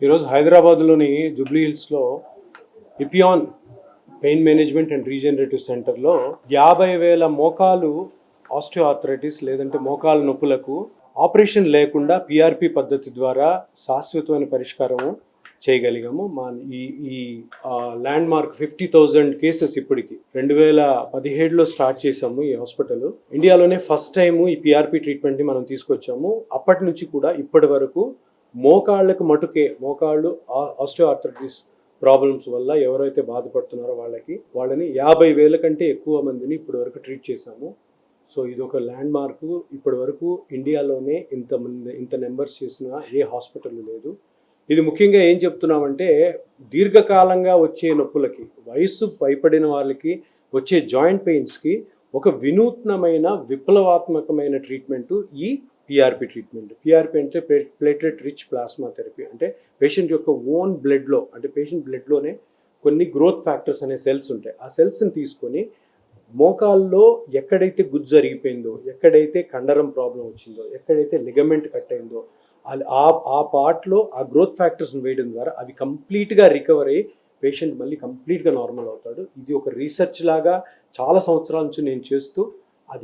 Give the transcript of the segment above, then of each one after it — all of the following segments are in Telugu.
ఈరోజు హైదరాబాద్లోని జూబ్లీ హిల్స్లో ఇపియాన్ పెయిన్ మేనేజ్మెంట్ అండ్ రీజనరేటివ్ సెంటర్లో 50,000 మోకాలు ఆస్టియోఆర్థరైటిస్ లేదంటే మోకాలు నొప్పులకు ఆపరేషన్ లేకుండా పిఆర్పి పద్ధతి ద్వారా శాశ్వతమైన పరిష్కారము చేయగలిగాము. మా ఈ ల్యాండ్ మార్క్ 50,000 కేసెస్ ఇప్పటికి 2017లో స్టార్ట్ చేసాము. ఈ హాస్పిటల్ ఇండియాలోనే ఫస్ట్ టైం ఈ పిఆర్పి ట్రీట్మెంట్ని మనం తీసుకొచ్చాము. అప్పటి నుంచి కూడా ఇప్పటి వరకు మోకాళ్ళకు మటుకే మోకాళ్ళు ఆస్టియోఆర్థరైటిస్ ప్రాబ్లమ్స్ వల్ల ఎవరైతే బాధపడుతున్నారో వాళ్ళని 50,000 కంటే ఎక్కువ మందిని ఇప్పటి వరకు ట్రీట్ చేశాము. సో ఇది ఒక ల్యాండ్ మార్క్. ఇప్పటి వరకు ఇండియాలోనే ఇంత నెంబర్స్ చేసిన ఏ హాస్పిటల్ లేదు. ఇది ముఖ్యంగా ఏం చెప్తున్నామంటే దీర్ఘకాలంగా వచ్చే నొప్పులకి, వయసు భయపడిన వాళ్ళకి వచ్చే జాయింట్ పెయిన్స్కి ఒక వినూత్నమైన విప్లవాత్మకమైన ట్రీట్మెంటు ఈ పిఆర్పి ట్రీట్మెంట్. పిఆర్పి అంటే ప్లేటెడ్ రిచ్ ప్లాస్మా థెరపీ. అంటే పేషెంట్ యొక్క ఓన్ బ్లడ్లో, అంటే పేషెంట్ బ్లడ్లోనే కొన్ని గ్రోత్ ఫ్యాక్టర్స్ అనే సెల్స్ ఉంటాయి. ఆ సెల్స్ని తీసుకొని మోకాల్లో ఎక్కడైతే గుజ్జు జరిగిపోయిందో, ఎక్కడైతే కండరం ప్రాబ్లం వచ్చిందో, ఎక్కడైతే లిగమెంట్ కట్ అయిందో ఆ పార్ట్లో ఆ గ్రోత్ ఫ్యాక్టర్స్ని వేయడం ద్వారా అవి కంప్లీట్గా రికవర్ అయ్యి పేషెంట్ మళ్ళీ కంప్లీట్గా నార్మల్ అవుతాడు. ఇది ఒక రీసెర్చ్ లాగా చాలా సంవత్సరాల నుంచి నేను చేస్తూ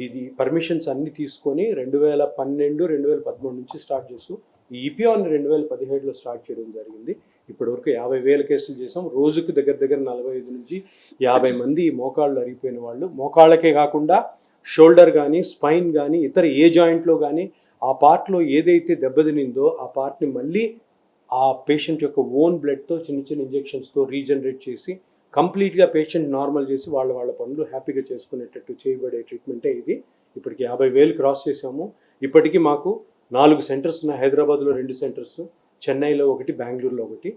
ఇది పర్మిషన్స్ అన్ని తీసుకొని 2012, 2013 నుంచి స్టార్ట్ చేస్తూ ఈ ఇపియాన్ 2017లో స్టార్ట్ చేయడం జరిగింది. ఇప్పటివరకు 50,000 కేసులు చేసాం. రోజుకు దగ్గర 45 నుంచి 50 మంది మోకాళ్ళు అరిగిపోయిన వాళ్ళు, మోకాళ్ళకే కాకుండా షోల్డర్ కానీ, స్పైన్ కానీ, ఇతర ఏ జాయింట్లో కానీ ఆ పార్ట్లో ఏదైతే దెబ్బతినిందో ఆ పార్ట్ని మళ్ళీ ఆ పేషెంట్ యొక్క ఓన్ బ్లడ్తో చిన్న చిన్న ఇంజెక్షన్స్తో రీజనరేట్ చేసి కంప్లీట్గా పేషెంట్ నార్మల్ చేసి వాళ్ళ పనులు హ్యాపీగా చేసుకునేటట్టు చేయబడే ట్రీట్మెంటే ఇది. ఇప్పటికి 50,000 క్రాస్ చేసాము. ఇప్పటికీ మాకు 4 సెంటర్స్ ఉన్నాయి. హైదరాబాద్లో 2 సెంటర్స్, చెన్నైలో 1, బెంగళూరులో 1.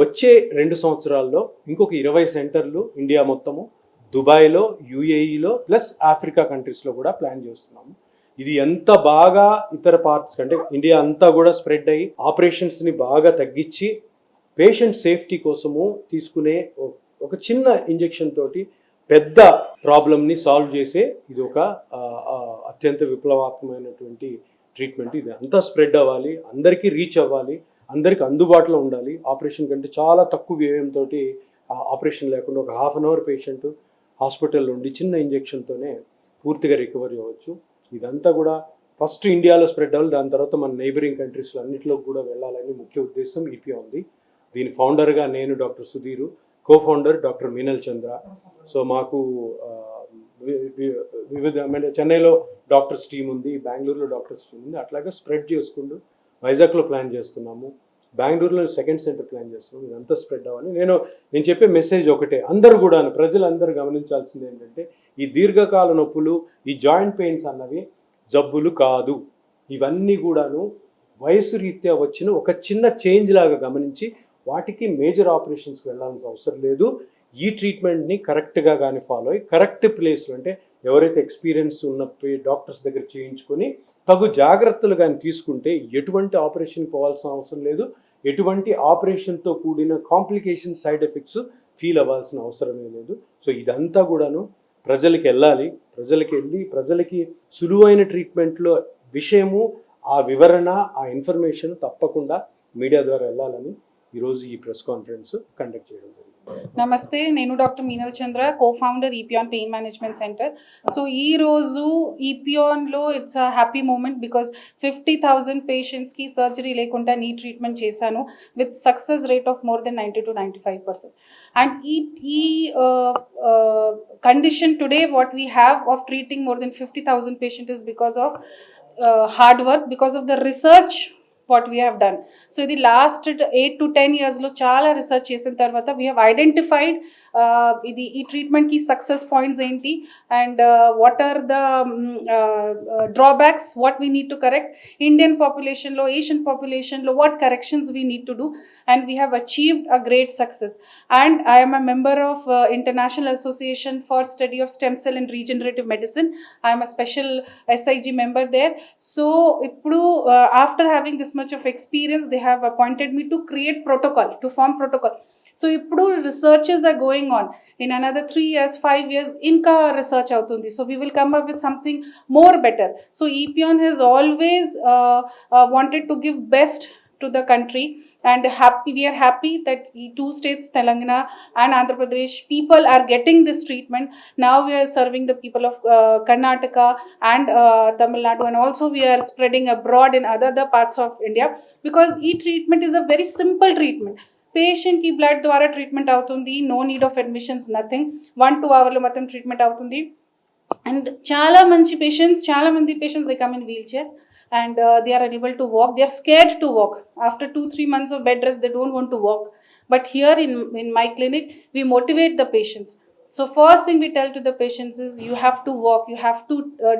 వచ్చే 2 సంవత్సరాల్లో ఇంకొక 20 సెంటర్లు ఇండియా మొత్తము, దుబాయ్లో, యూఏఈలో ప్లస్ ఆఫ్రికా కంట్రీస్లో కూడా ప్లాన్ చేస్తున్నాము. ఇది ఎంత బాగా ఇతర పార్ట్స్ కంటే ఇండియా అంతా కూడా స్ప్రెడ్ అయ్యి ఆపరేషన్స్ని బాగా తగ్గించి పేషెంట్ సేఫ్టీ కోసము తీసుకునే ఒక చిన్న ఇంజెక్షన్ తోటి పెద్ద ప్రాబ్లమ్ని సాల్వ్ చేసే ఇది ఒక అత్యంత విప్లవాత్మకమైనటువంటి ట్రీట్మెంట్. ఇది అంతా స్ప్రెడ్ అవ్వాలి, అందరికీ రీచ్ అవ్వాలి, అందరికీ అందుబాటులో ఉండాలి. ఆపరేషన్ కంటే చాలా తక్కువ వ్యయంతో ఆపరేషన్ లేకుండా ఒక ½ అన్ అవర్ పేషెంట్ హాస్పిటల్లో ఉండి చిన్న ఇంజెక్షన్తోనే పూర్తిగా రికవరీ అవ్వచ్చు. ఇదంతా కూడా ఫస్ట్ ఇండియాలో స్ప్రెడ్ అవ్వాలి, దాని తర్వాత మన నైబరింగ్ కంట్రీస్లో అన్నింటిలో కూడా వెళ్ళాలని ముఖ్య ఉద్దేశం ఈపీ ఉంది. దీని ఫౌండర్గా నేను doctor Sudheer, co-founder doctor Meenal చంద్ర. సో మాకు వివిధ చెన్నైలో డాక్టర్స్ టీం ఉంది, బెంగళూరులో డాక్టర్స్ టీం ఉంది. అట్లాగే స్ప్రెడ్ చేసుకుంటూ వైజాగ్లో ప్లాన్ చేస్తున్నాము, బెంగళూరులో 2nd సెంటర్ ప్లాన్ చేస్తున్నాము. ఇదంతా స్ప్రెడ్ అవ్వాలి. నేను చెప్పే మెసేజ్ ఒకటే, అందరూ కూడా ప్రజలందరూ గమనించాల్సింది ఏంటంటే ఈ దీర్ఘకాల నొప్పులు, ఈ జాయింట్ పెయిన్స్ అన్నవి జబ్బులు కాదు. ఇవన్నీ కూడాను వయసు రీత్యా వచ్చిన ఒక చిన్న చేంజ్ లాగా గమనించి వాటికి మేజర్ ఆపరేషన్స్కి వెళ్ళాల్సిన అవసరం లేదు. ఈ ట్రీట్మెంట్ని కరెక్ట్గా కానీ ఫాలో అయ్యి కరెక్ట్ ప్లేస్లో, అంటే ఎవరైతే ఎక్స్పీరియన్స్ ఉన్న డాక్టర్స్ దగ్గర చేయించుకొని తగు జాగ్రత్తలు కానీ తీసుకుంటే ఎటువంటి ఆపరేషన్ పోవాల్సిన అవసరం లేదు, ఎటువంటి ఆపరేషన్తో కూడిన కాంప్లికేషన్ సైడ్ ఎఫెక్ట్స్ ఫీల్ అవ్వాల్సిన అవసరమే లేదు. సో ఇదంతా కూడాను ప్రజలకి వెళ్ళాలి. ప్రజలకి సులువైన ట్రీట్మెంట్లో విషయము, ఆ వివరణ, ఆ ఇన్ఫర్మేషన్ తప్పకుండా మీడియా ద్వారా వెళ్ళాలని ఈరోజు ఈ ప్రెస్ కాన్ఫరెన్స్ కండక్ట్ చేయడం జరిగింది. నమస్తే, నేను doctor Meenal Chandra, co-founder Epion pain management centre. So ఈ రోజు ఈపియాన్లో it's a happy moment because 50,000 పేషెంట్స్కి సర్జరీ లేకుండా నీ ట్రీట్మెంట్ చేశాను with success rate of more than 90 to 95%. And ఈ condition today what we have of treating more than 50,000 patients is because of hard work, because of the research what we have done. So the last 8 to 10 years lo chaala research chesin tarvata we have identified ee treatment ki success points enti and what are the drawbacks what we need to correct. Indian population lo, Asian population lo what corrections we need to do, and we have achieved a great success. And I am a member of International Association for Study of Stem Cell and Regenerative Medicine. I am a special SIG member there. So ippudu after having this much of experience, they have appointed me to create protocol, to form protocol. So ippudu researches are going on. In another 3 years, 5 years, inka research avutundi. So we will come up with something more better. So EPION has always wanted to give best to the country, and we are happy that the two states, Telangana and Andhra Pradesh, people are getting this treatment. Now we are serving the people of Karnataka and Tamil Nadu, and also we are spreading abroad in other parts of India, because e-treatment is a very simple treatment. Patient కి బ్లడ్ ద్వారా ట్రీట్మెంట్ అవుతుంది, no need of admissions, nothing. 1-2 hours మొత్తం ట్రీట్మెంట్ అవుతుంది. అండ్ చాలా మంచి పేషెంట్స్, చాలా మంది patients they come in wheelchair and they are unable to walk, they are scared to walk. After 2-3 months of bed rest, they don't want to walk. But here in my clinic, we motivate the patients. So first thing we tell to the patients is you have to walk, you have to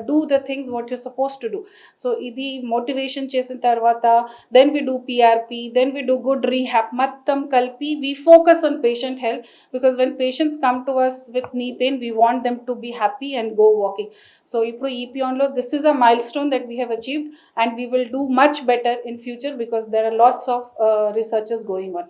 do the things what you're supposed to do. So idi motivation chesin tarvata, then we do PRP, then we do good rehab, mattam kalpi we focus on patient health, because when patients come to us with knee pain, we want them to be happy and go walking. So ippudu EPON lo this is a milestone that we have achieved, and we will do much better in future, because there are lots of researches going on.